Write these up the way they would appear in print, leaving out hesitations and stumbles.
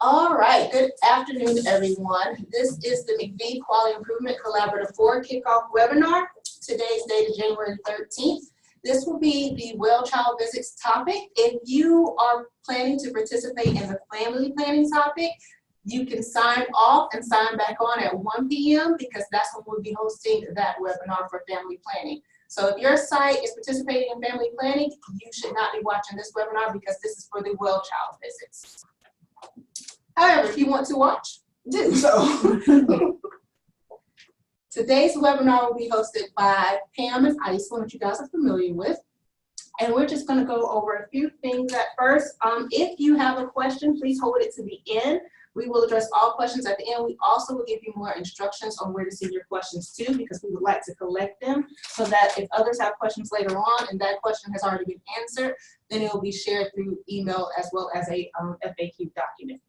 All right, good afternoon, everyone. This is the MIECHV Quality Improvement Collaborative 4 Kickoff webinar. Today's date is January 13th. This will be the well child visits topic. If you are planning to participate in the family planning topic, you can sign off and sign back on at 1 p.m. because that's when we'll be hosting that webinar for family planning. So if your site is participating in family planning, you should not be watching this webinar because this is for the well child visits. However, if you want to watch, do so. Today's webinar will be hosted by Pam and Ice, one that you guys are familiar with. And we're just going to go over a few things at first. If you have a question, please hold it to the end. We will address all questions at the end. We also will give you more instructions on where to send your questions to because we would like to collect them so that if others have questions later on and that question has already been answered, then it will be shared through email as well as a FAQ document.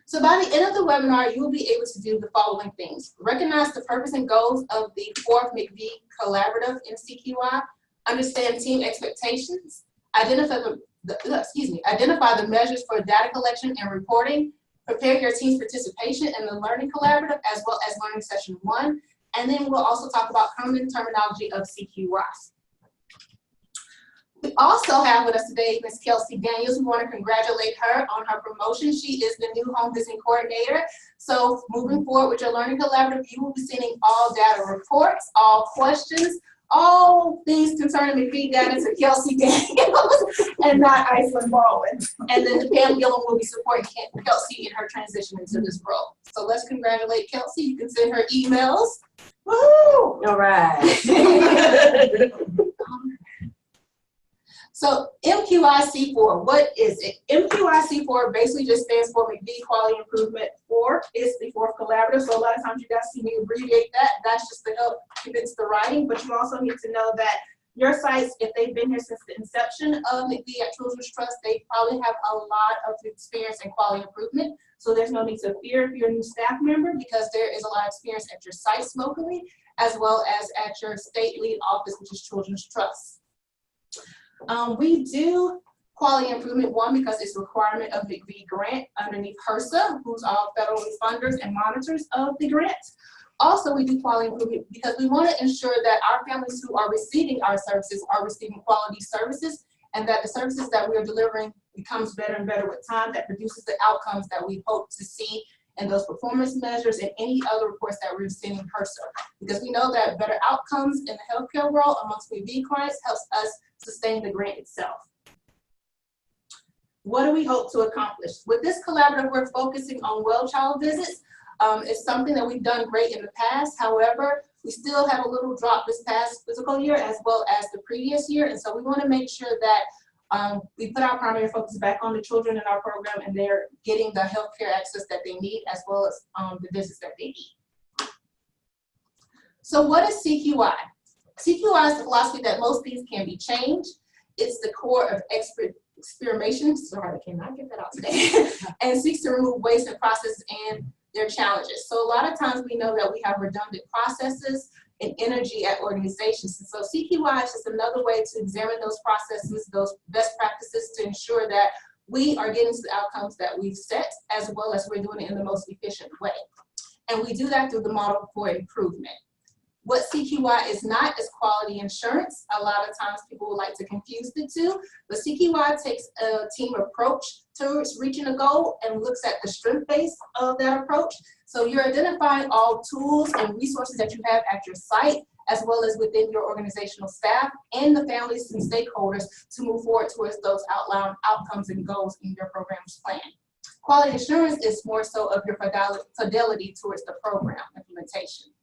So by the end of the webinar, you will be able to do the following things. Recognize the purpose and goals of the 4th MIECHV Collaborative in CQI, understand team expectations, identify the measures for data collection and reporting, prepare your team's participation in the Learning Collaborative as well as Learning Session 1, and then we'll also talk about common terminology of CQI. We also have with us today Ms. Kelsey Daniels. We want to congratulate her on her promotion. She is the new home visiting coordinator. So moving forward with your Learning Collaborative, you will be sending all data reports, all questions, all things concerning MIECHV data to Kelsey Daniels and not Iceland Baldwin. And then Pam Gillum will be supporting Kelsey in her transition into this role. So let's congratulate Kelsey. You can send her emails. Woo! All right. So MQIC4, what is it? MQIC4 basically just stands for MIECHV Quality Improvement 4. It's the 4th collaborative, so a lot of times you guys see me abbreviate that. That's just to help convince the writing, but you also need to know that your sites, if they've been here since the inception of MIECHV at Children's Trust, they probably have a lot of experience in quality improvement. So there's no need to fear if you're a new staff member because there is a lot of experience at your sites locally, as well as at your state lead office, which is Children's Trust. We do quality improvement, one, because it's a requirement of the MIECHV grant underneath HRSA, who's all federal funders and monitors of the grant. Also, we do quality improvement because we want to ensure that our families who are receiving our services are receiving quality services and that the services that we are delivering becomes better and better with time that produces the outcomes that we hope to see in those performance measures and any other reports that we're seeing in HRSA. Because we know that better outcomes in the healthcare world amongst MIECHV clients helps us sustain the grant itself. What do we hope to accomplish? With this collaborative, we're focusing on well child visits. It's something that we've done great in the past. However, we still have a little drop this past fiscal year as well as the previous year. And so we want to make sure that we put our primary focus back on the children in our program and they're getting the healthcare access that they need as well as the visits that they need. So what is CQI? CQI is the philosophy that most things can be changed. It's the core of experimentation. Sorry, I cannot get that out today. And seeks to remove waste and processes and their challenges. So a lot of times we know that we have redundant processes and energy at organizations. And so CQI is just another way to examine those processes, those best practices to ensure that we are getting to the outcomes that we've set as well as we're doing it in the most efficient way. And we do that through the model for improvement. What CQI is not is quality insurance. A lot of times people would like to confuse the two, but CQI takes a team approach towards reaching a goal and looks at the strength base of that approach. So you're identifying all tools and resources that you have at your site, as well as within your organizational staff and the families and stakeholders to move forward towards those outlined outcomes and goals in your program's plan. Quality assurance is more so of your fidelity towards the program implementation.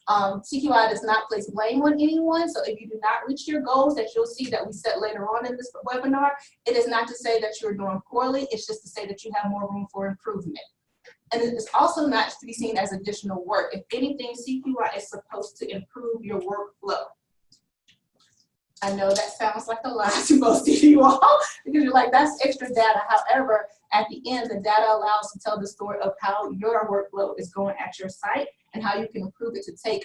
CQI does not place blame on anyone, so if you do not reach your goals that you'll see that we set later on in this webinar, it is not to say that you're doing poorly, it's just to say that you have more room for improvement. And it is also not to be seen as additional work. If anything, CQI is supposed to improve your workflow. I know that sounds like a lot to most of you all because you're like, that's extra data. However, at the end, the data allows to tell the story of how your workflow is going at your site and how you can improve it to take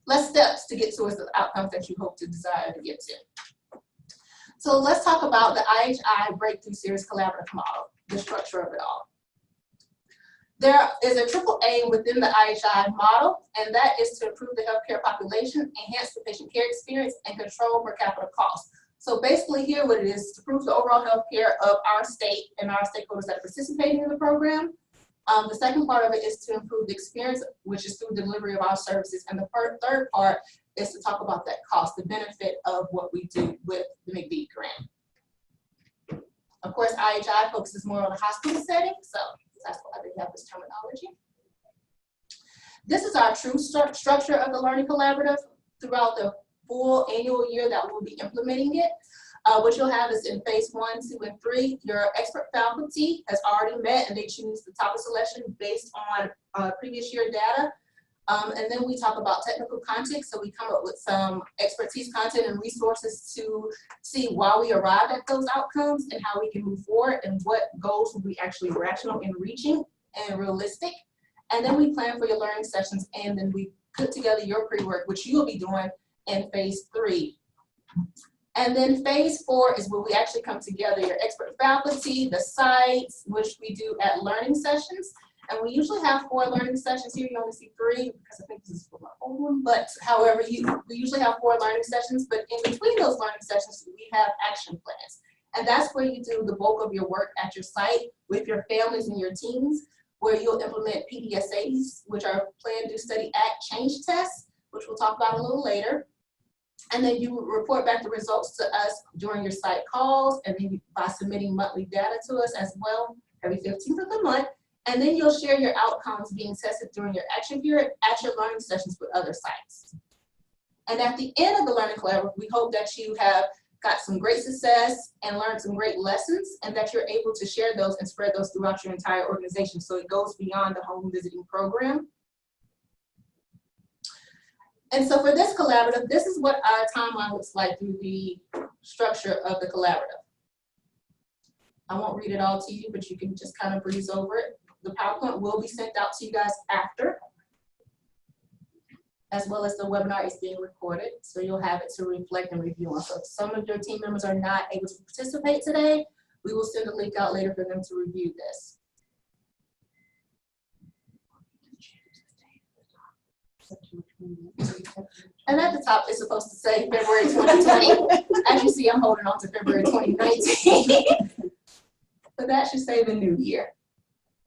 less steps to get towards the outcomes that you hope to desire to get to. So let's talk about the IHI Breakthrough Series Collaborative Model, the structure of it all. There is a triple aim within the IHI model, and that is to improve the healthcare population, enhance the patient care experience, and control per capita costs. So basically here what it is to improve the overall healthcare of our state and our stakeholders that are participating in the program. The second part of it is to improve the experience, which is through delivery of our services. And the third part is to talk about that cost, the benefit of what we do with the MIECHV grant. Of course, IHI focuses more on the hospital setting, so that's why they have this terminology. This is our true structure of the Learning Collaborative throughout the full annual year that we'll be implementing it. What you'll have is in phase 1, 2, and 3, your expert faculty has already met and they choose the topic selection based on previous year data. And then we talk about technical context, so we come up with some expertise content and resources to see why we arrived at those outcomes and how we can move forward and what goals will be actually rational in reaching and realistic. And then we plan for your learning sessions, and then we put together your pre-work, which you'll be doing in phase 3. And then phase 4 is where we actually come together, your expert faculty, the sites, which we do at learning sessions. And we usually have 4 learning sessions here. You only see 3 because I think this is for my old one. But however, we usually have 4 learning sessions. But in between those learning sessions, we have action plans. And that's where you do the bulk of your work at your site with your families and your teams, where you'll implement PDSAs, which are Plan, Do, Study, Act change tests, which we'll talk about a little later. And then you report back the results to us during your site calls, and then by submitting monthly data to us as well, every 15th of the month. And then you'll share your outcomes being tested during your action period at your learning sessions with other sites. And at the end of the Learning Collaborative, we hope that you have got some great success and learned some great lessons, and that you're able to share those and spread those throughout your entire organization. So it goes beyond the home visiting program. And so for this collaborative, this is what our timeline looks like through the structure of the collaborative. I won't read it all to you, but you can just kind of breeze over it. The PowerPoint will be sent out to you guys after, as well as the webinar is being recorded, so you'll have it to reflect and review on. So if some of your team members are not able to participate today, we will send a link out later for them to review this. And at the top, it's supposed to say February 2020. As you see, I'm holding on to February 2019. But that should say the new year.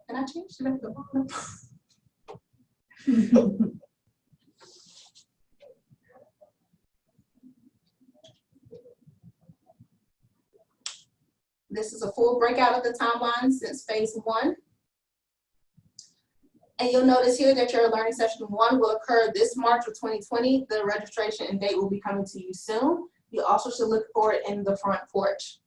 And I changed it at the bottom. This is a full breakout of the timeline since phase 1. And you'll notice here that your learning session 1 will occur this March of 2020. The registration and date will be coming to you soon. You also should look for it in the front porch.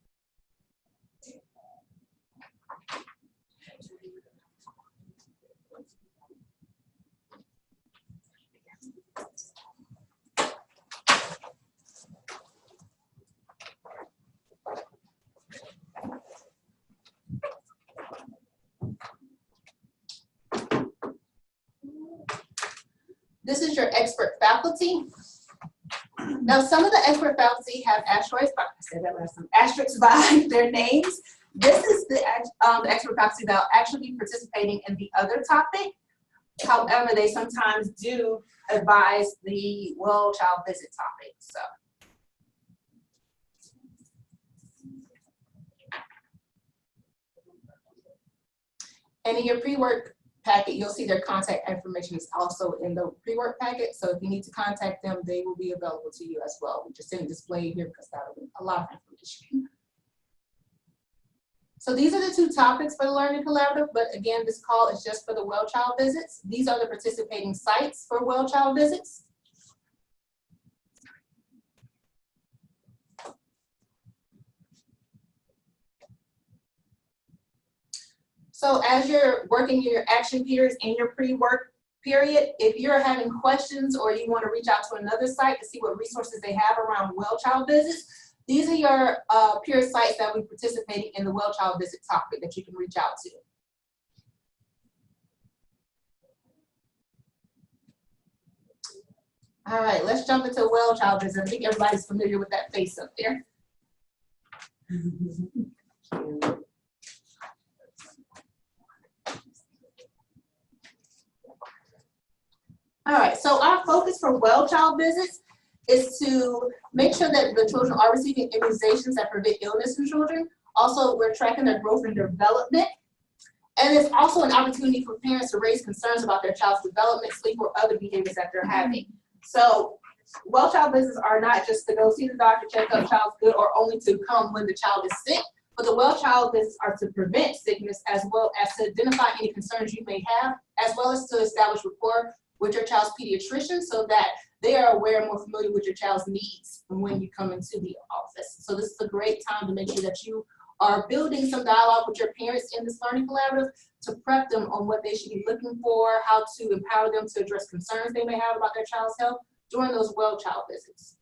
This is your expert faculty. Now, some of the expert faculty have asterisks, I said that last time, asterisks by their names. This is the expert faculty that will actually be participating in the other topic. However, they sometimes do advise the well child visit topic. So. And in your pre-work packet, you'll see their contact information is also in the pre-work packet. So if you need to contact them, they will be available to you as well. We just didn't display it here because that would be a lot of information. So these are the 2 topics for the Learning Collaborative, but again, this call is just for the well child visits. These are the participating sites for well child visits. So as you're working your action periods in your pre-work period, if you're having questions or you want to reach out to another site to see what resources they have around well child visits, these are your peer sites that will be participating in the well child visit topic that you can reach out to. All right, let's jump into well child visit. I think everybody's familiar with that face up there. All right, so our focus for well child visits is to make sure that the children are receiving immunizations that prevent illness in children. Also, we're tracking their growth and development. And it's also an opportunity for parents to raise concerns about their child's development, sleep, or other behaviors that they're having. So well child visits are not just to go see the doctor, check up child's good, or only to come when the child is sick, but the well child visits are to prevent sickness as well as to identify any concerns you may have, as well as to establish rapport with your child's pediatrician so that they are aware and more familiar with your child's needs when you come into the office. So this is a great time to make sure that you are building some dialogue with your parents in this learning collaborative to prep them on what they should be looking for, how to empower them to address concerns they may have about their child's health during those well child visits.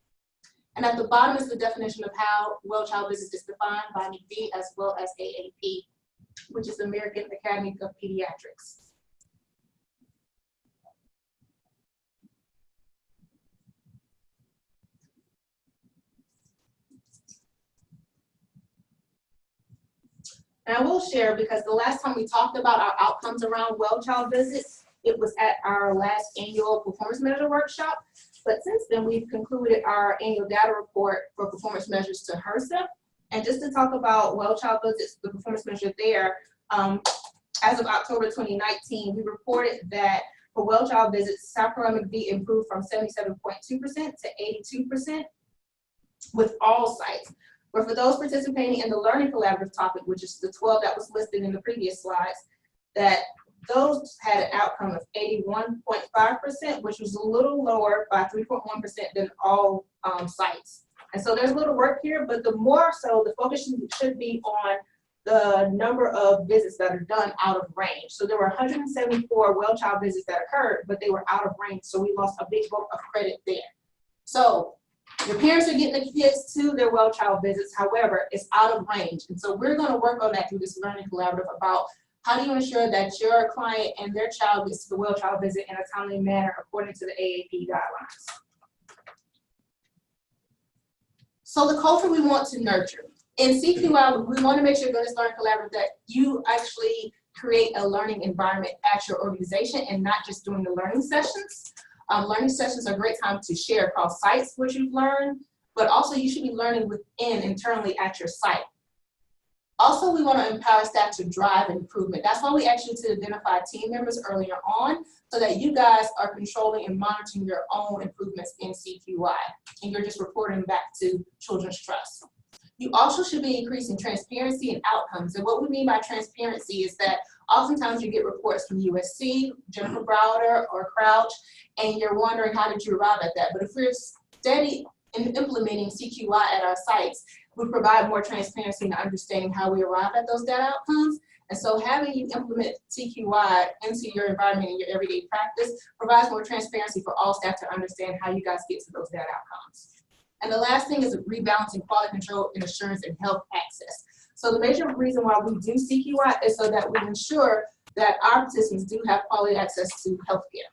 And at the bottom is the definition of how well child visits is defined by MIECHV as well as AAP, which is the American Academy of Pediatrics. And I will share, because the last time we talked about our outcomes around well child visits, it was at our last annual performance measure workshop. But since then, we've concluded our annual data report for performance measures to HRSA. And just to talk about well child visits, the performance measure there, as of October 2019, we reported that for well child visits, South Carolina MIECHV improved from 77.2% to 82% with all sites. But for those participating in the learning collaborative topic, which is the 12 that was listed in the previous slides, that those had an outcome of 81.5%, which was a little lower by 3.1% than all sites. And so there's a little work here, but the more so, the focus should be on the number of visits that are done out of range. So there were 174 well child visits that occurred, but they were out of range. So we lost a big bulk of credit there. So your parents are getting the kids to their well child visits, however, it's out of range. And so we're gonna work on that through this learning collaborative about how do you ensure that your client and their child gets to the well child visit in a timely manner according to the AAP guidelines. So the culture we want to nurture. In CQI, we want to make sure during this learning collaborative that you actually create a learning environment at your organization and not just doing the learning sessions. Learning sessions are a great time to share across sites what you've learned, but also you should be learning within internally at your site. Also, we want to empower staff to drive improvement. That's why we ask you to identify team members earlier on so that you guys are controlling and monitoring your own improvements in CQI, and you're just reporting back to Children's Trust. You also should be increasing transparency and outcomes. And what we mean by transparency is that oftentimes you get reports from USC, Jennifer Browder, or Crouch, and you're wondering how did you arrive at that. But if we're steady in implementing CQI at our sites, we provide more transparency in understanding how we arrive at those data outcomes. And so having you implement CQI into your environment and your everyday practice provides more transparency for all staff to understand how you guys get to those data outcomes. And the last thing is rebalancing quality control and assurance and health access. So the major reason why we do CQI is so that we ensure that our participants do have quality access to healthcare.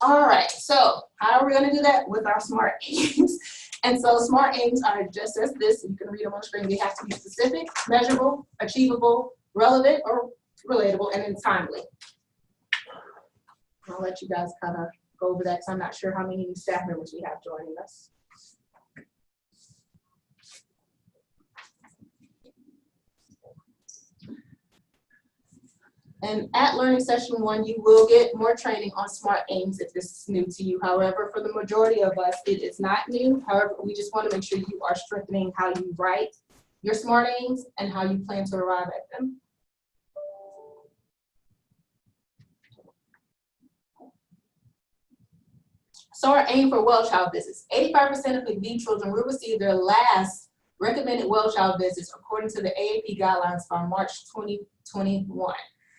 All right, so how are we going to do that? With our SMART aims. And so SMART aims are just as this. You can read them on the screen. They have to be specific, measurable, achievable, relevant, or relatable, and then timely. I'll let you guys kind of go over that because I'm not sure how many new staff members we have joining us. And at Learning Session 1, you will get more training on SMART aims if this is new to you. However, for the majority of us, it is not new. However, we just want to make sure you are strengthening how you write your SMART aims and how you plan to arrive at them. So our aim for well child visits. 85% of MIECHV children will receive their last recommended well child visits according to the AAP guidelines by March 2021.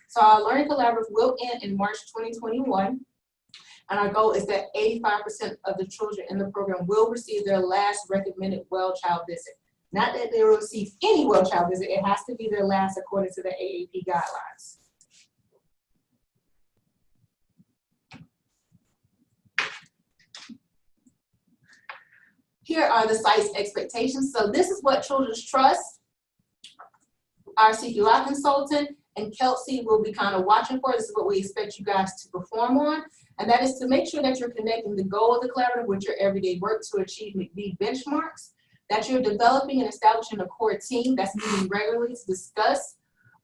So our learning collaborative will end in March 2021. And our goal is that 85% of the children in the program will receive their last recommended well child visit. Not that they will receive any well child visit, it has to be their last according to the AAP guidelines. Here are the site's expectations. So this is what Children's Trust, our CQI consultant, and Kelsey will be kind of watching for. This is what we expect you guys to perform on. And that is to make sure that you're connecting the goal of the collaborative with your everyday work to achieve MIECHV benchmarks, that you're developing and establishing a core team that's meeting regularly to discuss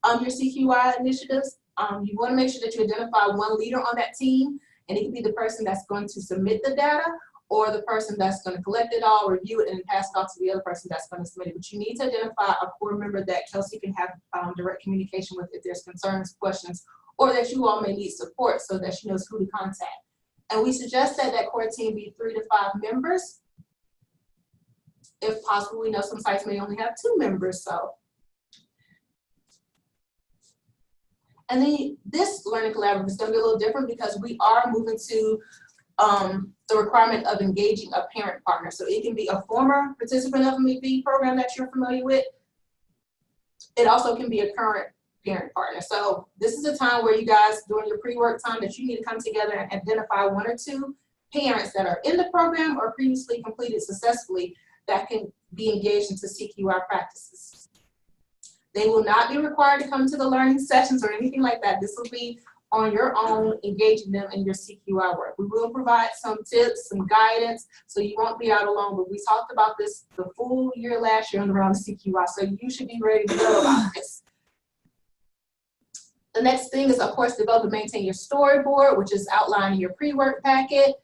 your CQI initiatives. You want to make sure that you identify one leader on that team, and it can be the person that's going to submit the data or the person that's going to collect it all, review it, and pass it off to the other person that's going to submit it. But you need to identify a core member that Kelsey can have direct communication with if there's concerns, questions, or that you all may need support so that she knows who to contact. And we suggest that that core team be 3 to 5 members. If possible, we know some sites may only have 2 members, so. And then this learning collaborative is going to be a little different because we are moving to the requirement of engaging a parent partner. So it can be a former participant of a MIECHV program that you're familiar with. It also can be a current parent partner. So this is a time where you guys, during your pre-work time, that you need to come together and identify 1 or 2 parents that are in the program or previously completed successfully that can be engaged into CQI practices. They will not be required to come to the learning sessions or anything like that. This will be on your own, engaging them in your CQI work. We will provide some tips, some guidance, so you won't be out alone, but we talked about this the full year last year on around CQI, so you should be ready to go about this. The next thing is, of course, develop and maintain your storyboard, which is outlining your pre-work packet,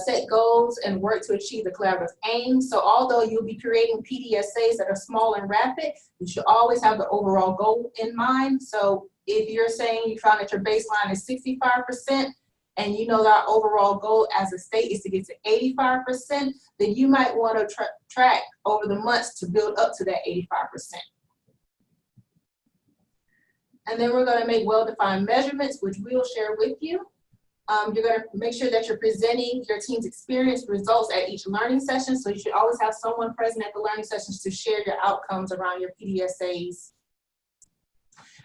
set goals, and work to achieve the collaborative aim. So although you'll be creating PDSAs that are small and rapid, you should always have the overall goal in mind. So if you're saying you found that your baseline is 65%, and you know that our overall goal as a state is to get to 85%, then you might want to track over the months to build up to that 85%. And then we're going to make well-defined measurements, which we'll share with you. You're going to make sure that you're presenting your team's experience results at each learning session. So you should always have someone present at the learning sessions to share your outcomes around your PDSAs.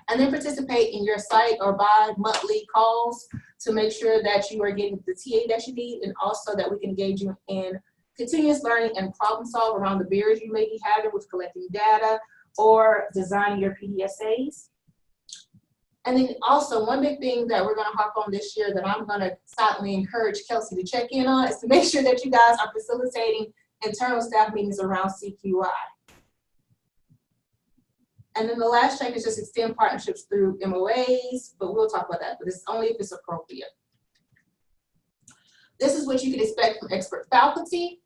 And then participate in your site or bi-monthly calls to make sure that you are getting the TA that you need, and also that we can engage you in continuous learning and problem solve around the barriers you may be having with collecting data or designing your PDSAs. And then also, one big thing that we're going to hop on this year that I'm going to silently encourage Kelsey to check in on is to make sure that you guys are facilitating internal staff meetings around CQI. And then the last check is just extend partnerships through MOAs, but we'll talk about that, but it's only if it's appropriate. This is what you can expect from expert faculty.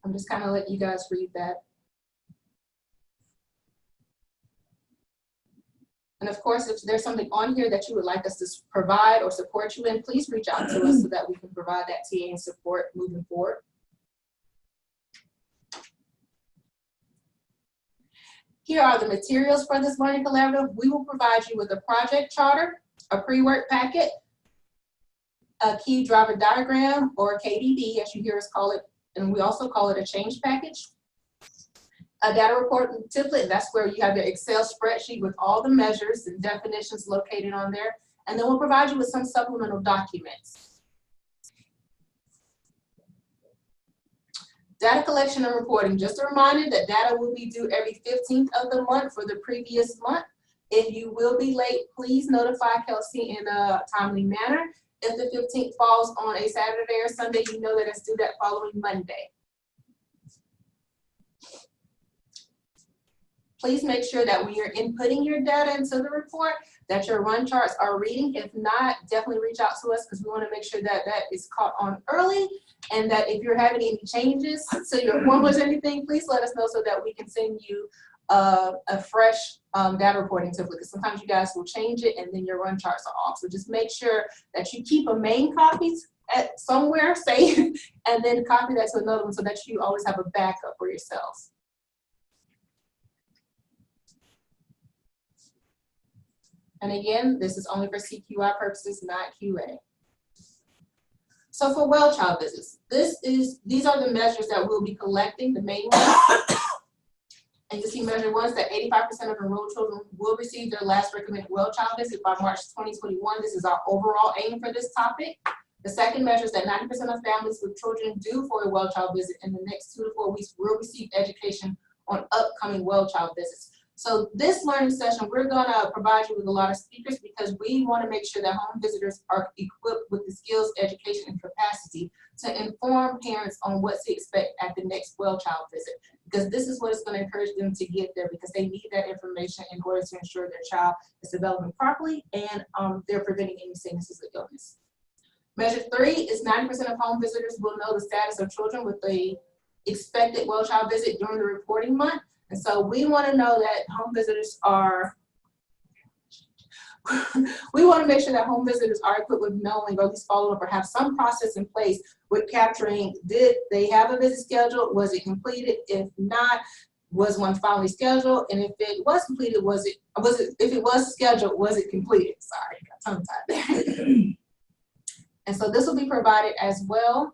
I'm just kind of letting you guys read that. And of course, if there's something on here that you would like us to provide or support you in, please reach out to us so that we can provide that TA and support moving forward. Here are the materials for this learning collaborative. We will provide you with a project charter, a pre-work packet, a key driver diagram, or KDD, as you hear us call it, and we also call it a change package. A data reporting template, that's where you have your Excel spreadsheet with all the measures and definitions located on there. And then we'll provide you with some supplemental documents. Data collection and reporting. Just a reminder that data will be due every 15th of the month for the previous month. If you will be late, please notify Kelsey in a timely manner. If the 15th falls on a Saturday or Sunday, you know that it's due that following Monday. Please make sure that when you're inputting your data into the report, that your run charts are reading. If not, definitely reach out to us because we want to make sure that that is caught on early, and that if you're having any changes to your formulas or anything, please let us know so that we can send you a fresh data reporting template, because sometimes you guys will change it and then your run charts are off. So just make sure that you keep a main copy at somewhere safe and then copy that to another one so that you always have a backup for yourselves. And again, this is only for CQI purposes, not QA. So for well child visits, these are the measures that we'll be collecting, the main ones. And you see measure 1 is that 85% of enrolled children will receive their last recommended well child visit by March 2021. This is our overall aim for this topic. The second measure is that 90% of families with children due for a well child visit in the next 2 to 4 weeks will receive education on upcoming well child visits. So this learning session, we're gonna provide you with a lot of speakers because we wanna make sure that home visitors are equipped with the skills, education, and capacity to inform parents on what to expect at the next well child visit. Because this is what is gonna encourage them to get there because they need that information in order to ensure their child is developing properly and they're preventing any sicknesses or illness. Measure 3 is 90% of home visitors will know the status of children with the expected well child visit during the reporting month. And so we want to know that home visitors are, we want to make sure that home visitors are equipped with knowing or at least follow up or have some process in place with capturing, did they have a visit scheduled? Was it completed? If not, was one finally scheduled? And if it was completed, if it was scheduled, was it completed? Sorry, got tongue tied there. And so this will be provided as well.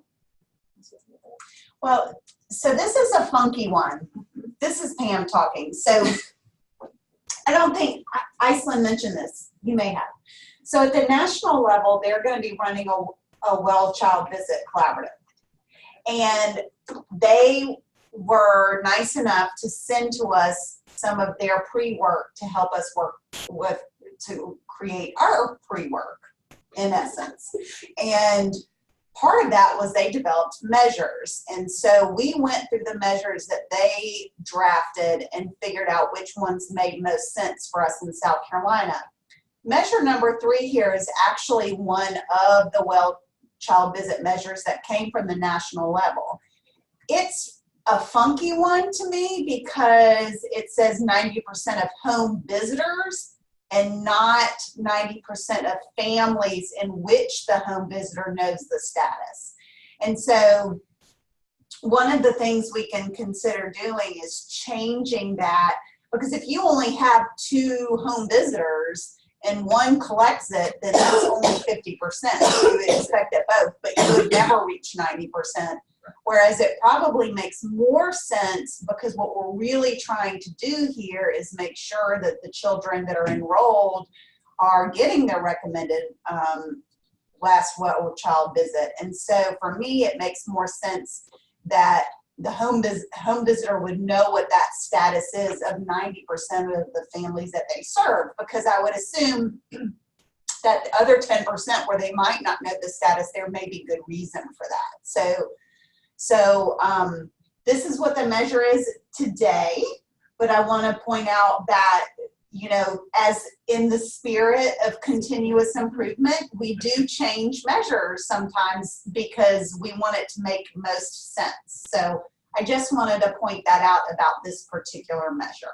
Well, so this is a funky one. This is Pam talking. So I don't think, Iceland mentioned this, you may have. So at the national level, they're going to be running a well child visit collaborative. And they were nice enough to send to us some of their pre-work to help us work with, to create our pre-work in essence. And part of that was they developed measures. And so we went through the measures that they drafted and figured out which ones made most sense for us in South Carolina. Measure number 3 here is actually one of the well child visit measures that came from the national level. It's a funky one to me because it says 90% of home visitors and not 90% of families in which the home visitor knows the status. And so one of the things we can consider doing is changing that, because if you only have 2 home visitors and one collects it, then that's only 50%. You would expect it both, but you would never reach 90%. Whereas it probably makes more sense because what we're really trying to do here is make sure that the children that are enrolled are getting their recommended last well child visit. And so for me, it makes more sense that the home visitor would know what that status is of 90% of the families that they serve, because I would assume that the other 10% where they might not know the status, there may be good reason for that. So this is what the measure is today, but I want to point out that, you know, as in the spirit of continuous improvement, we do change measures sometimes because we want it to make most sense. So I just wanted to point that out about this particular measure.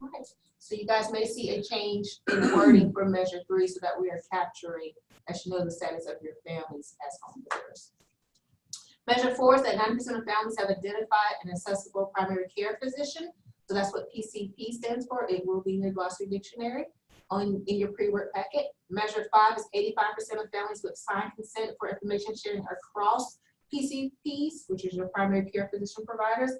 Okay. So you guys may see a change in wording for measure 3 so that we are capturing, as you know, the status of your families as home visitors. Measure 4 is that 90% of families have identified an accessible primary care physician. So that's what PCP stands for. It will be in your glossary dictionary in your pre-work packet. Measure 5 is 85% of families with signed consent for information sharing across PCPs, which is your primary care physician providers,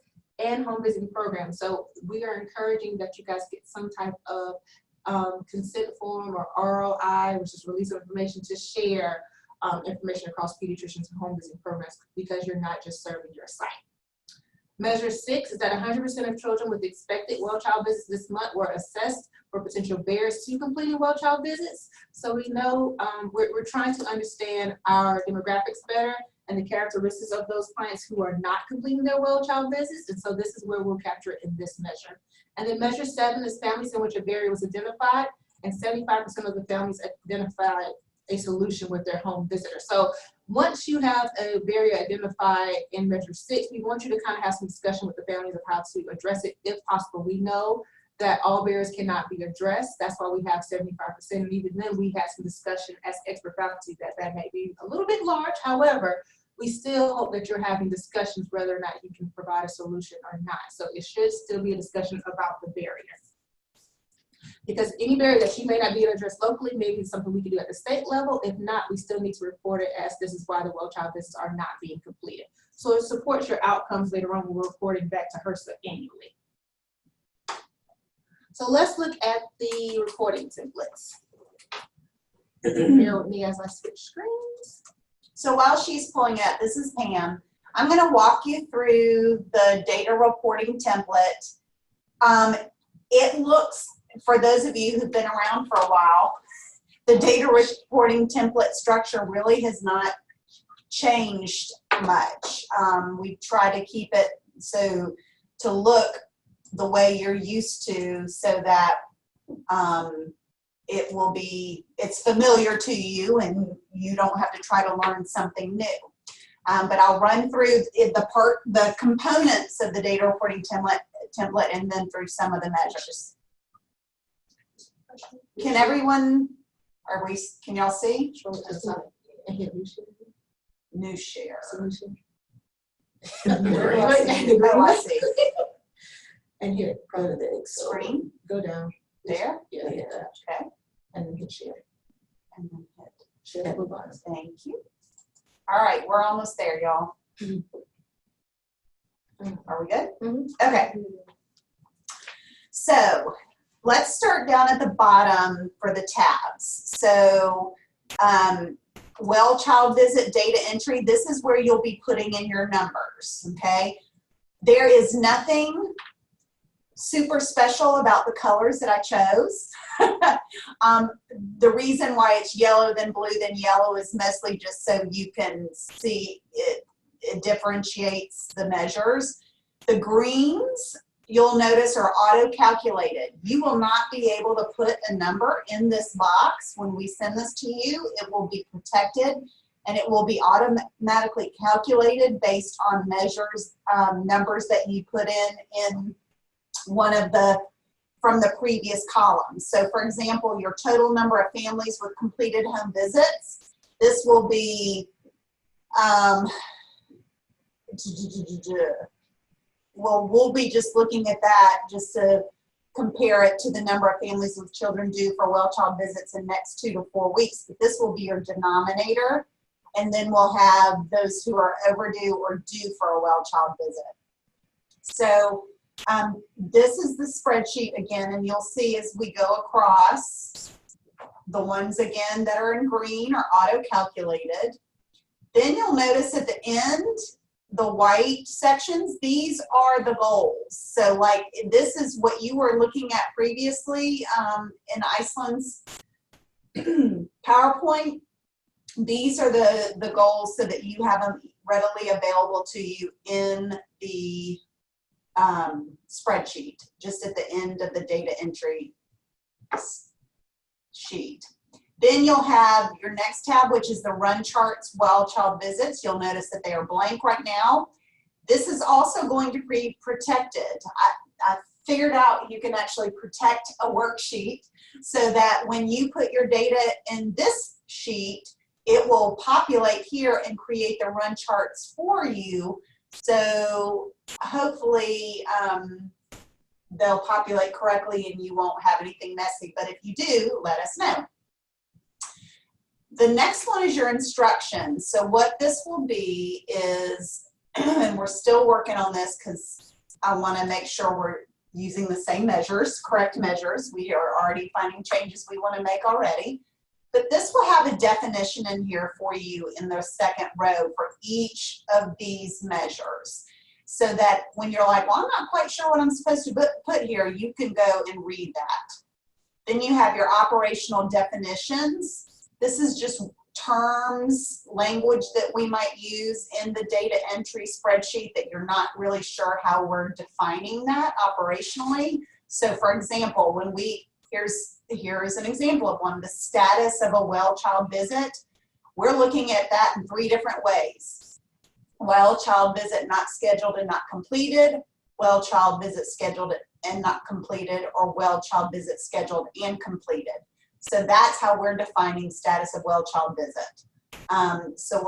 and home visiting programs. So we are encouraging that you guys get some type of consent form or ROI, which is release of information to share information across pediatricians and home visiting programs, because you're not just serving your site. Measure 6 is that 100% of children with expected well child visits this month were assessed for potential barriers to completing well child visits. So we know we're trying to understand our demographics better and the characteristics of those clients who are not completing their well child visits. And so this is where we'll capture it in this measure. And then measure 7 is families in which a barrier was identified, and 75% of the families identified a solution with their home visitor. So once you have a barrier identified in measure 6, we want you to kind of have some discussion with the families of how to address it if possible. We know that all barriers cannot be addressed. That's why we have 75%. And even then we had some discussion as expert faculty that may be a little bit large. However, we still hope that you're having discussions whether or not you can provide a solution or not. So it should still be a discussion about the barriers. Because any barrier that she may not be able to address locally, maybe it's something we can do at the state level. If not, we still need to report it as this is why the well child visits are not being completed. So it supports your outcomes later on when we're reporting back to HRSA annually. So let's look at the reporting templates. Bear with me as I switch screens. So while she's pulling it, this is Pam. I'm going to walk you through the data reporting template. It looks, for those of you who've been around for a while, the data reporting template structure really has not changed much. We try to keep it so to look the way you're used to, so that it's familiar to you and you don't have to try to learn something new. But I'll run through the components of the data reporting template and then through some of the measures. Can everyone, can y'all see? New share. Oh, I see. And here, go to the Screen. Go down. There? Yeah, hit that. Okay. And then hit share. And then hit Share that with us. Thank you. All right, we're almost there, y'all. Are we good? Okay. So let's start down at the bottom for the tabs. So well child visit data entry, this is where you'll be putting in your numbers, okay? There is nothing super special about the colors that I chose. The reason why it's yellow then blue then yellow is mostly just so you can see it differentiates the measures. The greens, you'll notice, are auto-calculated. You will not be able to put a number in this box when we send this to you. It will be protected and it will be automatically calculated based on measures, numbers that you put in one of from the previous columns. So for example, your total number of families with completed home visits, this will be, well, we'll be just looking at that just to compare it to the number of families with children due for well child visits in the next 2 to 4 weeks. But this will be your denominator, and then we'll have those who are overdue or due for a well child visit. So this is the spreadsheet again, and you'll see as we go across, the ones again that are in green are auto-calculated. Then you'll notice at the end, the white sections, these are the goals. So like this is what you were looking at previously in Iceland's PowerPoint. These are the goals so that you have them readily available to you in the spreadsheet, just at the end of the data entry sheet. Then you'll have your next tab, which is the run charts well child visits. You'll notice that they are blank right now. This is also going to be protected. I figured out you can actually protect a worksheet so that when you put your data in this sheet, it will populate here and create the run charts for you. So hopefully they'll populate correctly and you won't have anything messy. But if you do, let us know. The next one is your instructions. So what this will be is, and we're still working on this because I want to make sure we're using the same measures, correct measures. We are already finding changes we want to make already. But this will have a definition in here for you in the second row for each of these measures. So that when you're like, well, I'm not quite sure what I'm supposed to put here, you can go and read that. Then you have your operational definitions. This is just terms, language that we might use in the data entry spreadsheet that you're not really sure how we're defining that operationally. So for example, when here's an example of one, the status of a well child visit. We're looking at that in 3 different ways. Well child visit not scheduled and not completed, well child visit scheduled and not completed, or well child visit scheduled and completed. So that's how we're defining status of well child visit. So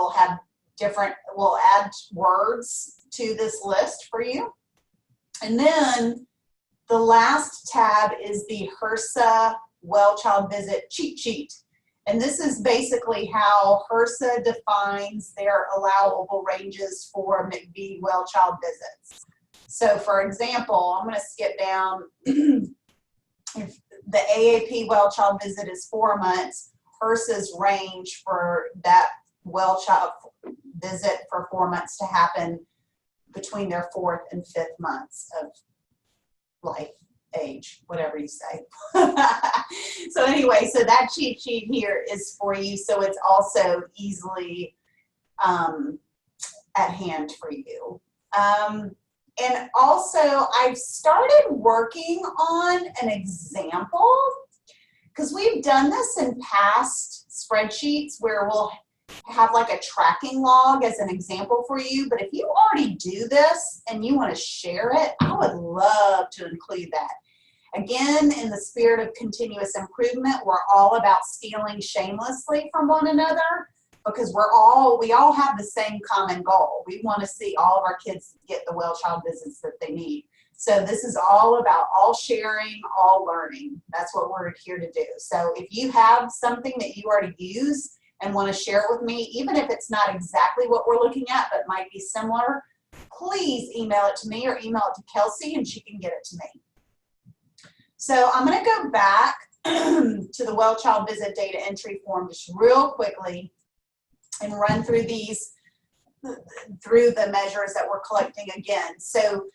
we'll add words to this list for you. And then The last tab is the HRSA well child visit cheat sheet. And this is basically how HRSA defines their allowable ranges for MIECHV well child visits. So for example, I'm going to skip down. If the AAP well child visit is 4 months, HRSA's range for that well child visit for 4 months to happen between their 4th and 5th months of life, age, whatever you say. So anyway, so that cheat sheet here is for you, so it's also easily at hand for you. And also, I've started working on an example, because we've done this in past spreadsheets where we'll have like a tracking log as an example for you. But if you already do this and you want to share it, I would love to include that. Again, in the spirit of continuous improvement, we're all about stealing shamelessly from one another, because we all have the same common goal. We want to see all of our kids get the well child visits that they need. So this is all about all sharing, all learning. That's what we're here to do. So if you have something that you already use and want to share it with me, even if it's not exactly what we're looking at, but might be similar, please email it to me or email it to Kelsey and she can get it to me. So I'm going to go back to the well child visit data entry form just real quickly and run through these, through the measures that we're collecting again. So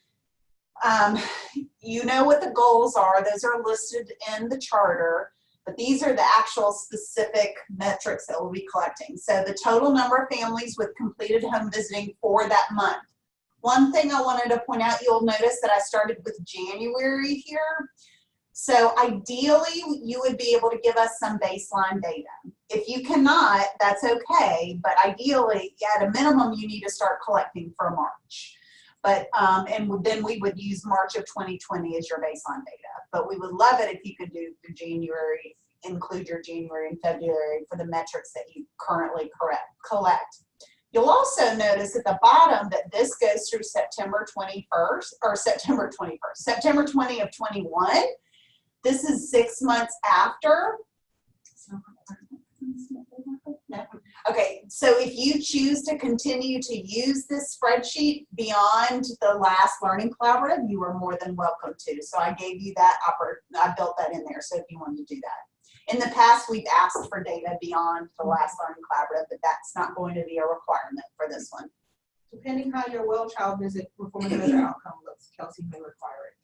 you know what the goals are. Those are listed in the charter, but these are the actual specific metrics that we'll be collecting. So the total number of families with completed home visiting for that month. One thing I wanted to point out, you'll notice that I started with January here. So ideally, you would be able to give us some baseline data. If you cannot, that's okay, but ideally, at a minimum, you need to start collecting for March. But, and then we would use March of 2020 as your baseline data. But we would love it if you could do the January, include your January and February for the metrics that you currently collect. You'll also notice at the bottom that this goes through September 21st, or September 20 of 21. This is 6 months after. No. Okay, so if you choose to continue to use this spreadsheet beyond the last Learning Collaborative, you are more than welcome to. So I gave you that, I built that in there, so if you wanted to do that. In the past, we've asked for data beyond the last Learning Collaborative, but that's not going to be a requirement for this one. Depending how your well child visit performance measure outcome looks, Kelsey may require it.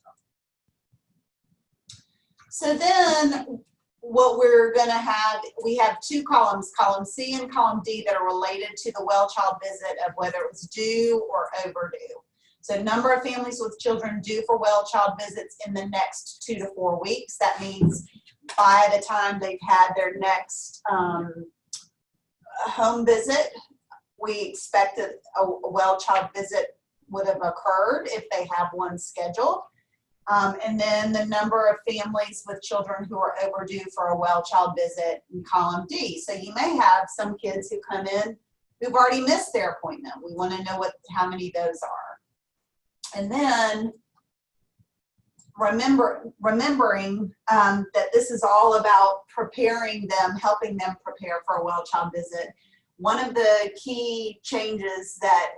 So then what we're going to have, we have two columns, column C and column D, that are related to the well child visit of whether it was due or overdue. So number of families with children due for well child visits in the next 2 to 4 weeks. That means by the time they've had their next home visit, we expect that a well child visit would have occurred if they have one scheduled. And then the number of families with children who are overdue for a well child visit in column D. So you may have some kids who come in who've already missed their appointment. We want to know how many those are. And then remembering that this is all about preparing them, helping them prepare for a well child visit. One of the key changes that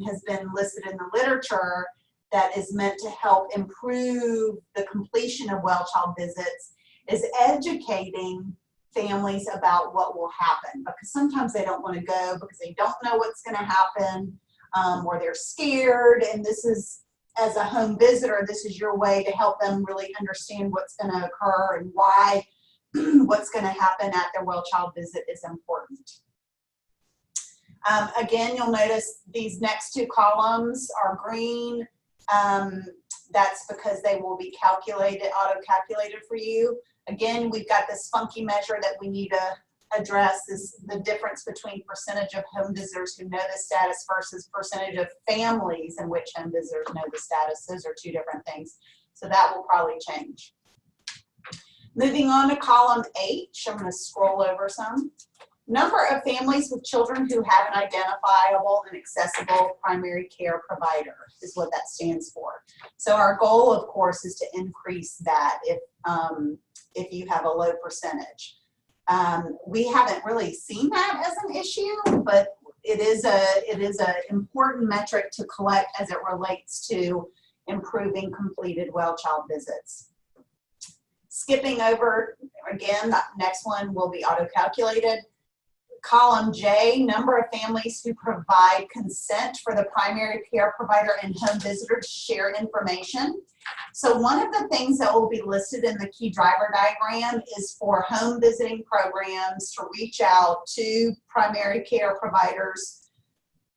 has been listed in the literature that is meant to help improve the completion of well child visits is educating families about what will happen, because sometimes they don't want to go because they don't know what's going to happen, or they're scared. And this is, as a home visitor, this is your way to help them really understand what's going to occur and why what's going to happen at their well child visit is important. Again, you'll notice these next two columns are green. That's because they will be calculated, auto-calculated for you. Again, we've got this funky measure that we need to address, is the difference between percentage of home visitors who know the status versus percentage of families in which home visitors know the status. Those are two different things. So that will probably change. Moving on to column H, I'm going to scroll over some. Number of families with children who have an identifiable and accessible primary care provider is what that stands for. So our goal, of course, is to increase that if you have a low percentage. We haven't really seen that as an issue, but it is a important metric to collect as it relates to improving completed well child visits. Skipping over, again, the next one will be auto-calculated. Column J, number of families who provide consent for the primary care provider and home visitor to share information. So one of the things that will be listed in the key driver diagram is for home visiting programs to reach out to primary care providers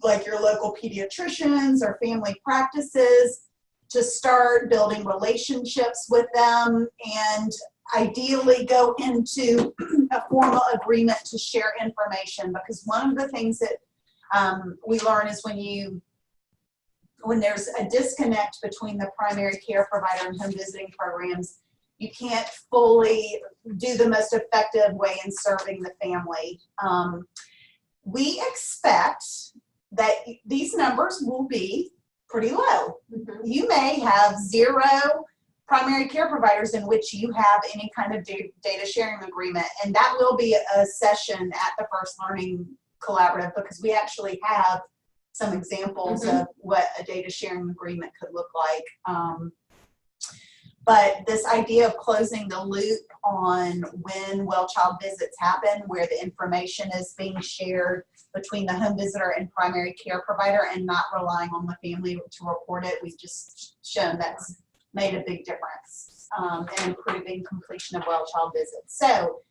like your local pediatricians or family practices to start building relationships with them and ideally go into a formal agreement to share information, because one of the things that we learn is when there's a disconnect between the primary care provider and home visiting programs, you can't fully do the most effective way in serving the family. We expect that these numbers will be pretty low. You may have 0 primary care providers in which you have any kind of data sharing agreement, and that will be a session at the First Learning Collaborative, because we actually have some examples of what a data sharing agreement could look like. But this idea of closing the loop on when well child visits happen, where the information is being shared between the home visitor and primary care provider and not relying on the family to report it, we've just shown that's made a big difference in improving completion of well child visits. So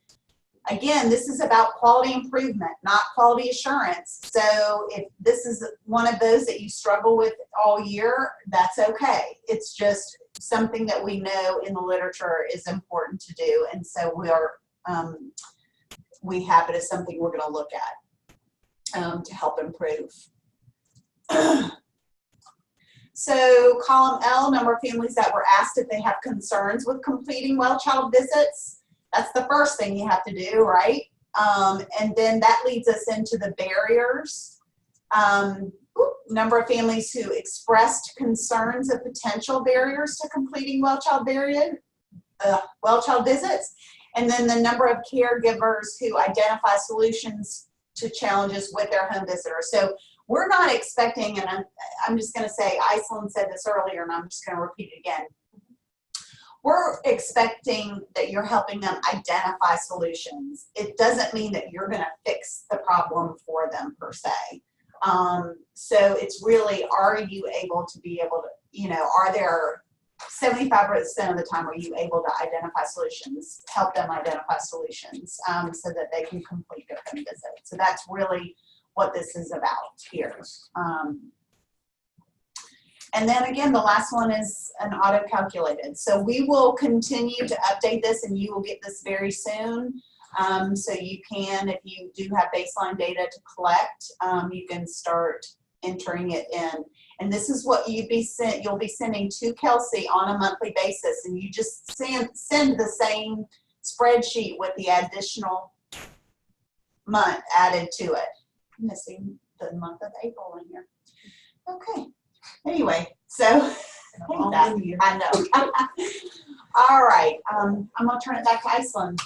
again, this is about quality improvement, not quality assurance. So if this is one of those that you struggle with all year, that's okay. It's just something that we know in the literature is important to do. And so we have it as something we're going to look at to help improve. So column L, number of families that were asked if they have concerns with completing well child visits. That's the first thing you have to do, right? And then that leads us into the barriers. Number of families who expressed concerns of potential barriers to completing well child visits. And then the number of caregivers who identify solutions to challenges with their home visitors. So we're not expecting, and I'm just going to say, Iceland said this earlier, and I'm just going to repeat it again. We're expecting that you're helping them identify solutions. It doesn't mean that you're going to fix the problem for them per se. So it's really, are you able to, are there 75% of the time, are you able to identify solutions, help them identify solutions so that they can complete their home visit. So that's really what this is about here. And then again, the last one is an auto-calculated. So we will continue to update this, and you will get this very soon. So you can, if you do have baseline data to collect, you can start entering it in. And this is what you'll be sending to Kelsey on a monthly basis, and you just send the same spreadsheet with the additional month added to it. I'm missing the month of April in here. Okay. Anyway, so I know. All right. I'm gonna turn it back to Iceland.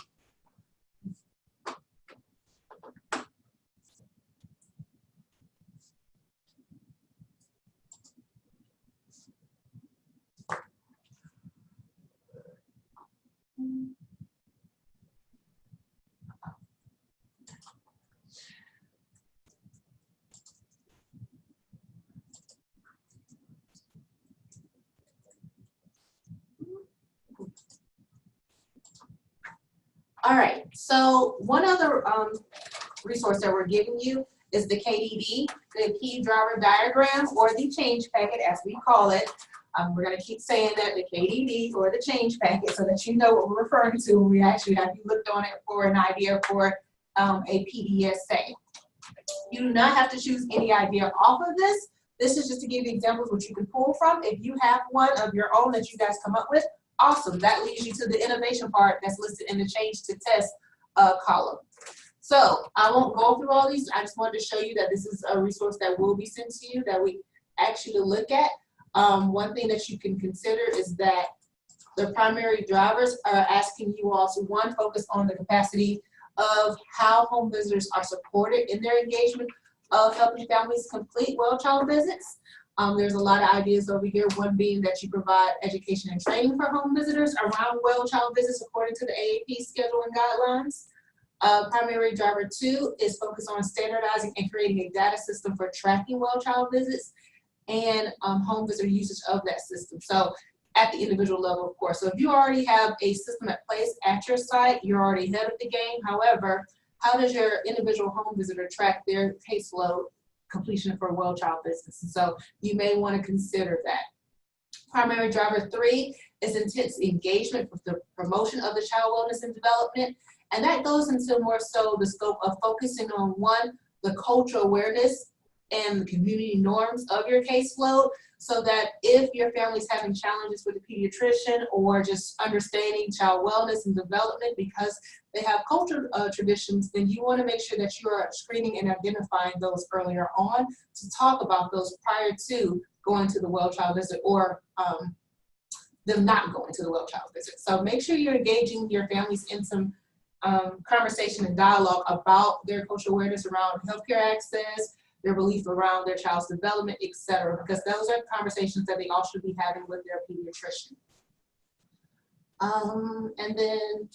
All right, so one other resource that we're giving you is the KDD, the key driver diagram, or the change packet as we call it. We're gonna keep saying that, the KDD or the change packet, so that you know what we're referring to when we actually have you looked on it for an idea for a PDSA. You do not have to choose any idea off of this. This is just to give you examples which you can pull from. If you have one of your own that you guys come up with, awesome. That leads you to the innovation part that's listed in the change to test column. So I won't go through all these. I just wanted to show you that this is a resource that will be sent to you that we ask you to look at. One thing that you can consider is that the primary drivers are asking you all to, one, focus on the capacity of how home visitors are supported in their engagement of helping families complete well child visits. There's a lot of ideas over here, one being that you provide education and training for home visitors around well child visits according to the AAP schedule and guidelines. Primary driver 2 is focused on standardizing and creating a data system for tracking well child visits and home visitor usage of that system. So at the individual level, of course. So if you already have a system in place at your site, you're already ahead of the game. However, how does your individual home visitor track their caseload completion for well child visits? And so you may want to consider that. Primary driver 3 is intense engagement with the promotion of the child wellness and development. And that goes into more so the scope of focusing on, one, the cultural awareness and the community norms of your caseload, so that if your family's having challenges with a pediatrician or just understanding child wellness and development because they have cultural traditions, then you want to make sure that you are screening and identifying those earlier on to talk about those prior to going to the well child visit or them not going to the well child visit. So make sure you're engaging your families in some conversation and dialogue about their cultural awareness around healthcare access, their belief around their child's development, etc., because those are conversations that they all should be having with their pediatrician. And then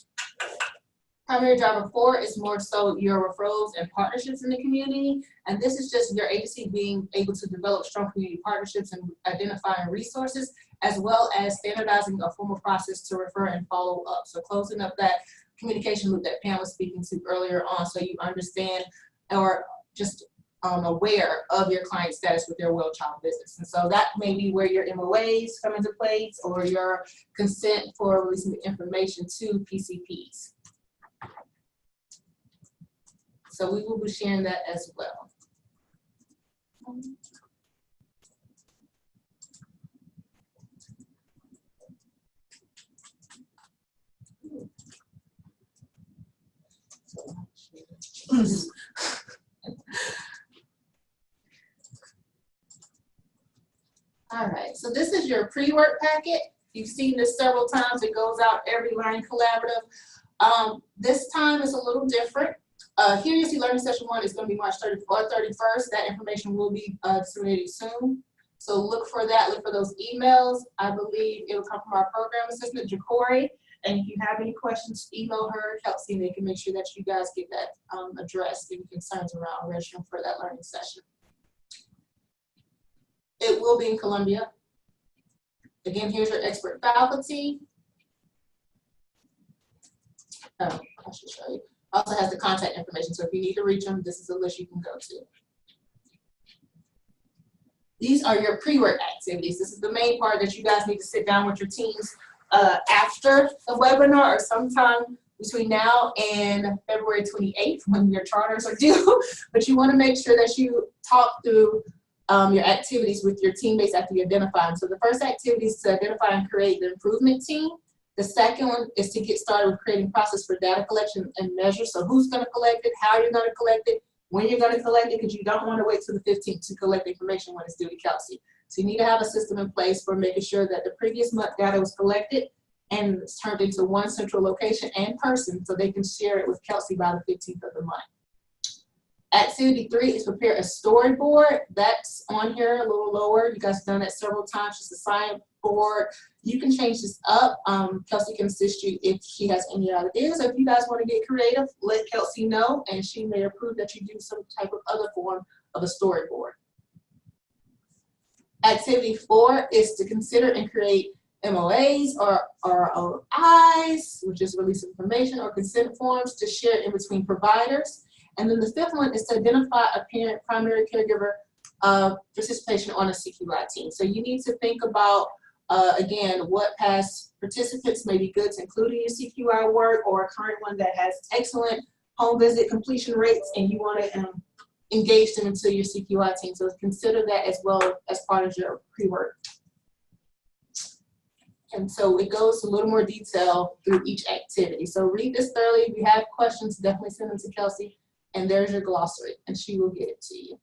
primary driver 4 is more so your referrals and partnerships in the community. And this is just your agency being able to develop strong community partnerships and identifying resources, as well as standardizing a formal process to refer and follow up. So closing up that communication loop that Pam was speaking to earlier on, so you understand or just aware of your client status with their well child visits. And so that may be where your MOAs come into place or your consent for releasing the information to PCPs. So we will be sharing that as well. All right, so this is your pre-work packet. You've seen this several times. It goes out every Learning Collaborative. This time is a little different. Here you see Learning Session 1 is going to be March 31st. That information will be disseminated soon. So look for that, look for those emails. I believe it will come from our program assistant, Jacory. And if you have any questions, email her, Kelsey, and they can make sure that you guys get that addressed, any concerns around registering for that learning session. It will be in Columbia. Again, here's your expert faculty. I should show you. Also has the contact information, so if you need to reach them, this is a list you can go to. These are your pre-work activities. This is the main part that you guys need to sit down with your teams after the webinar or sometime between now and February 28th when your charters are due. But you want to make sure that you talk through your activities with your teammates after you identify them. So the first activity is to identify and create the improvement team. The second one is to get started with creating process for data collection and measure. So who's going to collect it, how you're going to collect it, when you're going to collect it, because you don't want to wait till the 15th to collect information when it's due to Kelsey. So you need to have a system in place for making sure that the previous month data was collected and it's turned into one central location and person so they can share it with Kelsey by the 15th of the month. Activity 3 is prepare a storyboard. That's on here a little lower. You guys have done that several times, just a sign board. You can change this up. Kelsey can assist you if she has any ideas. If you guys want to get creative, let Kelsey know and she may approve that you do some type of other form of a storyboard. Activity 4 is to consider and create MOAs or ROIs, which is release of information, or consent forms to share in between providers. And then the 5th one is to identify a parent primary caregiver participation on a CQI team. So you need to think about, again, what past participants may be good to include in your CQI work, or a current one that has excellent home visit completion rates and you want to engage them into your CQI team. So consider that as well as part of your pre-work. And so it goes a little more detail through each activity. So read this thoroughly. If you have questions, definitely send them to Kelsey. And there's your glossary, and she will get it to you.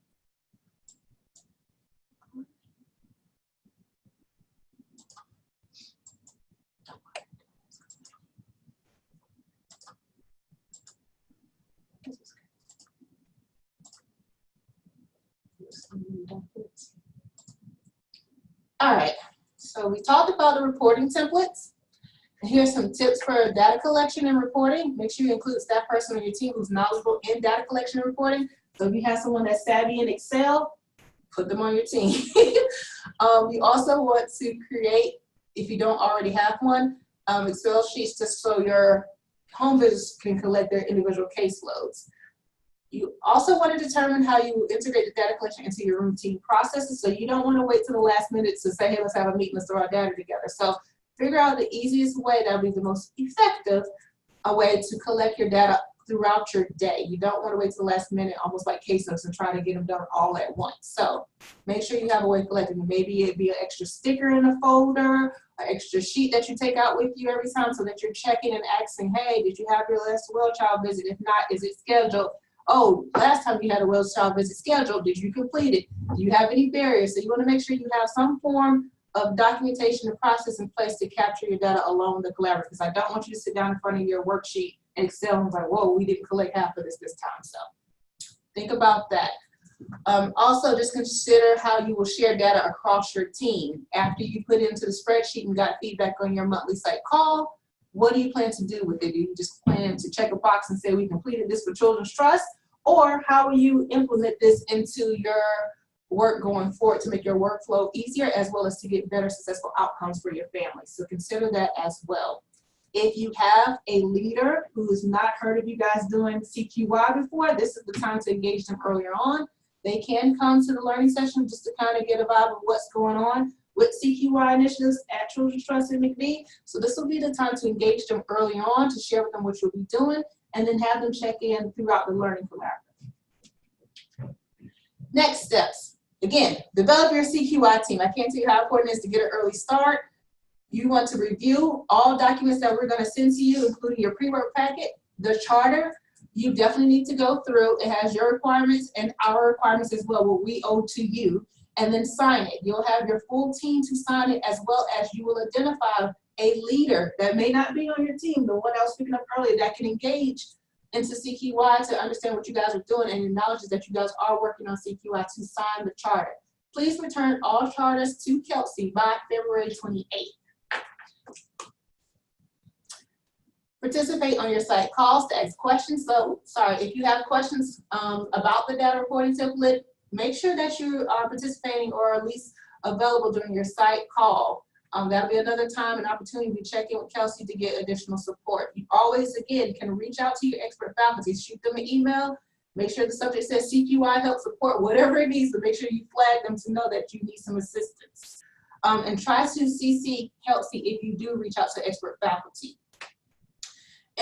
All right, so we talked about the reporting templates. And here's some tips for data collection and reporting. Make sure you include a staff person on your team who's knowledgeable in data collection and reporting. So if you have someone that's savvy in Excel, put them on your team. You also want to create, if you don't already have one, Excel sheets just so your home visits can collect their individual caseloads. You also want to determine how you integrate the data collection into your routine processes. So you don't want to wait till the last minute to say, hey, let's have a meeting, let's throw our data together. So figure out the easiest way that will be the most effective way to collect your data throughout your day. You don't want to wait till the last minute, almost like case notes, and try to get them done all at once. So make sure you have a way of collecting. Maybe it'd be an extra sticker in a folder, an extra sheet that you take out with you every time so that you're checking and asking, hey, did you have your last well child visit? If not, is it scheduled? Oh, last time you had a well child visit scheduled, did you complete it? Do you have any barriers? So you want to make sure you have some form of documentation and process in place to capture your data along the collaborative, because I don't want you to sit down in front of your worksheet and Excel and like, whoa, we didn't collect half of this time. So think about that. Also, just consider how you will share data across your team. After you put it into the spreadsheet and got feedback on your monthly site call, what do you plan to do with it? Do you just plan to check a box and say we completed this for Children's Trust? Or how will you implement this into your work going forward to make your workflow easier, as well as to get better successful outcomes for your family? So consider that as well. If you have a leader who has not heard of you guys doing CQI before, this is the time to engage them earlier on. They can come to the learning session just to kind of get a vibe of what's going on with CQI initiatives at Children's Trust and MIECHV. So this will be the time to engage them early on, to share with them what you'll be doing, and then have them check in throughout the learning collaborative. Next steps. Again, develop your CQI team. I can't tell you how important it is to get an early start. You want to review all documents that we're going to send to you, including your pre-work packet, the charter. You definitely need to go through. It has your requirements and our requirements as well, what we owe to you, and then sign it. You'll have your full team to sign it, as well as you will identify a leader that may not be on your team, the one I was speaking of earlier, that can engage into CQI to understand what you guys are doing and acknowledges that you guys are working on CQI to sign the charter. Please return all charters to Kelsey by February 28th. Participate on your site calls to ask questions. So, sorry, if you have questions about the data reporting template, make sure that you are participating or at least available during your site call. That'll be another time and opportunity to check in with Kelsey to get additional support. You always, again, can reach out to your expert faculty, shoot them an email, make sure the subject says CQI help support, whatever it needs, but make sure you flag them to know that you need some assistance. And try to CC Kelsey if you do reach out to expert faculty.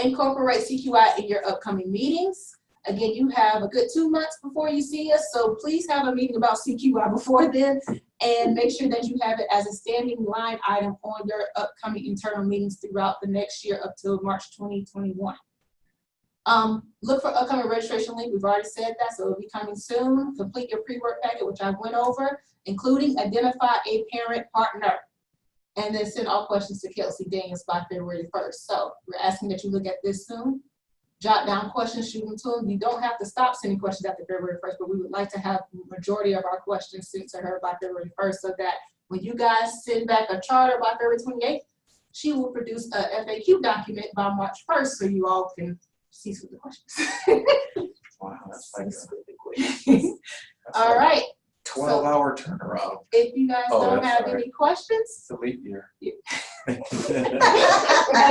Incorporate CQI in your upcoming meetings. Again, you have a good 2 months before you see us, so please have a meeting about CQI before then, and make sure that you have it as a standing line item on your upcoming internal meetings throughout the next year up till March 2021. Look for upcoming registration link. We've already said that, so it'll be coming soon. Complete your pre-work packet, which I went over, including identify a parent partner. And then send all questions to Kelsey Daniels by February 1st. So we're asking that you look at this soon. Jot down questions, shoot them to them. You don't have to stop sending questions after February 1st, but we would like to have the majority of our questions sent to her by February 1st so that when you guys send back a charter by February 28th, she will produce a FAQ document by March 1st so you all can see some of the questions. Wow, that's like All right. 12-hour turnaround. If you guys don't have any questions. It's a leap year. As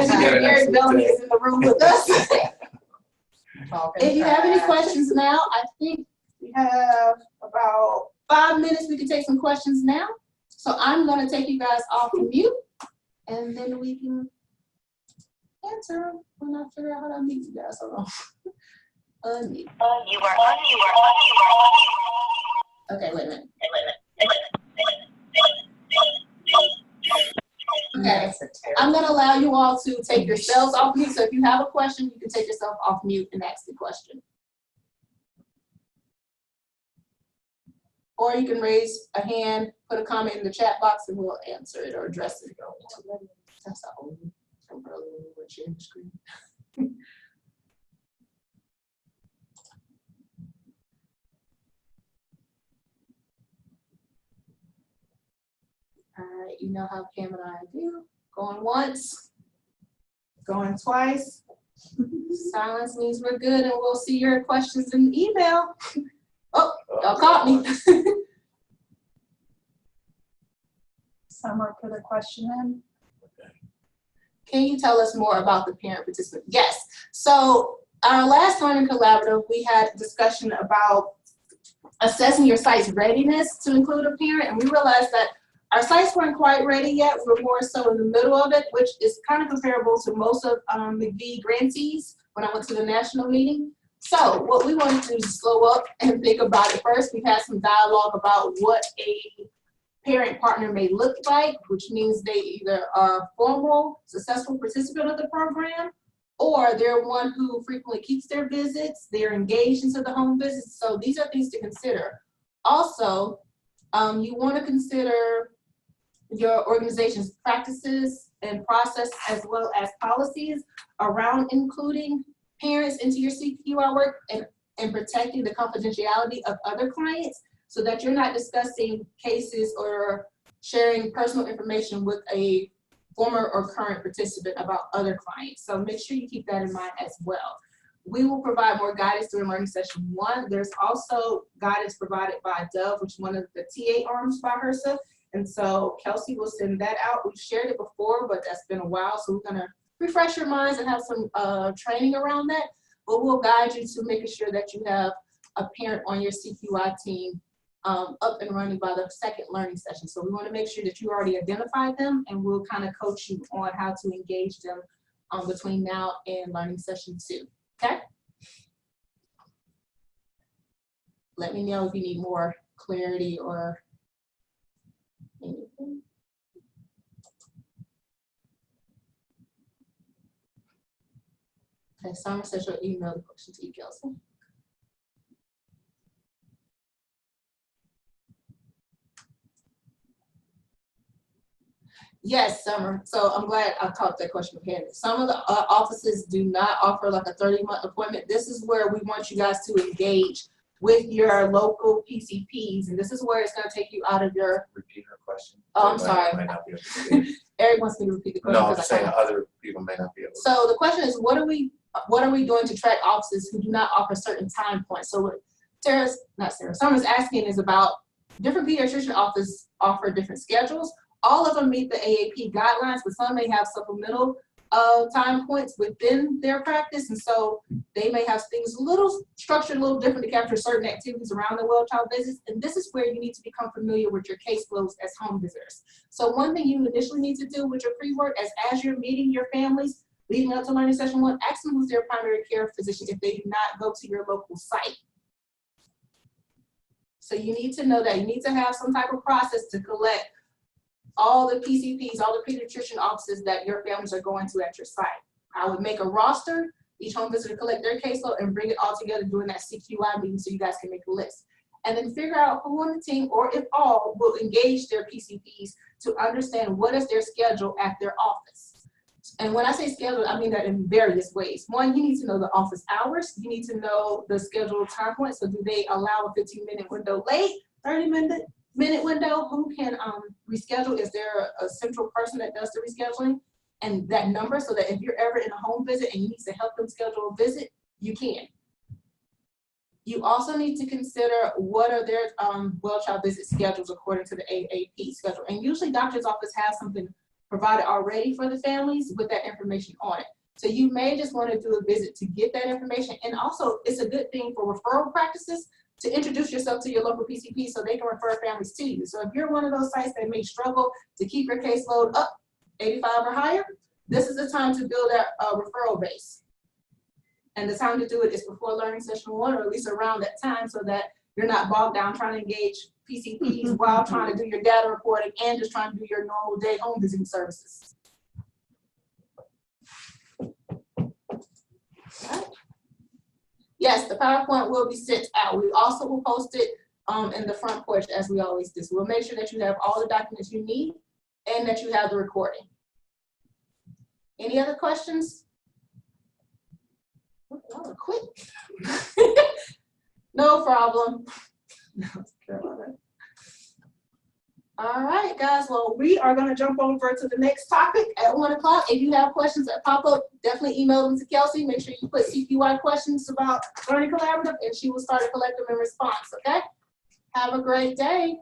you can hear, Donnie is in the room with us. If you have any questions now, I think we have about 5 minutes. We can take some questions now. So I'm going to take you guys off mute, and then we can answer them when I figure out how to unmute you guys. Hold on. Unmute. You are on. Okay, wait a minute. Okay, I'm going to allow you all to take yourselves off mute. So if you have a question, you can take yourself off mute and ask the question. or you can raise a hand, put a comment in the chat box, and we'll answer it or address it. That's all from earlier when we were sharing the screen. All right, you know how Cam and I do. Going once, going twice. Silence means we're good, and we'll see your questions in the email. Oh, y'all caught me. Summer put a question in. Can you tell us more about the parent participant? Yes. So our last learning collaborative, we had a discussion about assessing your site's readiness to include a parent, and we realized that our sites weren't quite ready yet. We're more so in the middle of it, which is kind of comparable to most of MIECHV grantees when I went to the national meeting. So what we wanted to do is slow up and think about it first. We've had some dialogue about what a parent partner may look like, which means they either are a formal, successful participant of the program, or they're one who frequently keeps their visits, they're engaged into the home visits. So these are things to consider. Also, you want to consider your organization's practices and process as well as policies around including parents into your CQI work and protecting the confidentiality of other clients so that you're not discussing cases or sharing personal information with a former or current participant about other clients. So make sure you keep that in mind as well. We will provide more guidance during learning session 1. There's also guidance provided by Dove, which is one of the TA arms by HRSA. And so Kelsey will send that out. We've shared it before, but that's been a while. So we're gonna refresh your minds and have some training around that. But we'll guide you to making sure that you have a parent on your CQI team up and running by the second learning session. So we wanna make sure that you already identified them, and we'll kind of coach you on how to engage them between now and learning session 2. Okay? Let me know if you need more clarity or anything. Okay, Summer says you'll email the question to you, Kelsey. Yes, Summer. So I'm glad I caught that question again. Some of the offices do not offer like a 30-month appointment. This is where we want you guys to engage with your local PCPs, and this is where it's going to take you out of your. Repeat her question. Oh, I'm sorry. Might not be able to see it. Eric wants me to repeat the question. No, I'm because saying other people may not be able to. So the question is, what are we doing to track offices who do not offer certain time points? So what Summer's asking is about different pediatrician offices offer different schedules. All of them meet the AAP guidelines, but some may have supplemental time points within their practice, and so they may have things a little structured a little different to capture certain activities around the well-child visits, and this is where you need to become familiar with your caseloads as home visitors. So one thing you initially need to do with your pre-work as you're meeting your families leading up to learning session 1, ask them who's their primary care physician if they do not go to your local site. So you need to know that you need to have some type of process to collect all the PCPs, all the pediatrician offices that your families are going to at your site. I would make a roster, each home visitor collect their caseload and bring it all together during that CQI meeting so you guys can make a list. And then figure out who on the team, or if all, will engage their PCPs to understand what is their schedule at their office. And when I say schedule, I mean that in various ways. One, you need to know the office hours. You need to know the scheduled time points. So do they allow a 15-minute window late, 30-minute window? Who can reschedule? Is there a central person that does the rescheduling? And that number, so that if you're ever in a home visit and you need to help them schedule a visit, you can. You also need to consider what are their well-child visit schedules according to the AAP schedule. And usually doctor's office has something provided already for the families with that information on it. So you may just want to do a visit to get that information. And also it's a good thing for referral practices to introduce yourself to your local PCP so they can refer families to you. So if you're one of those sites that may struggle to keep your caseload up 85 or higher, this is the time to build that referral base. And the time to do it is before learning session 1, or at least around that time, so that you're not bogged down trying to engage PCPs while trying to do your data reporting and just trying to do your normal day home visiting services. Right. Yes, the PowerPoint will be sent out. We also will post it in the front porch as we always do. So we'll make sure that you have all the documents you need and that you have the recording. Any other questions? That was quick. No problem. All right, guys. Well, we are going to jump over to the next topic at 1 o'clock. If you have questions that pop up, definitely email them to Kelsey. Make sure you put CQI questions about Learning Collaborative, and she will start collecting them in response. Okay? Have a great day.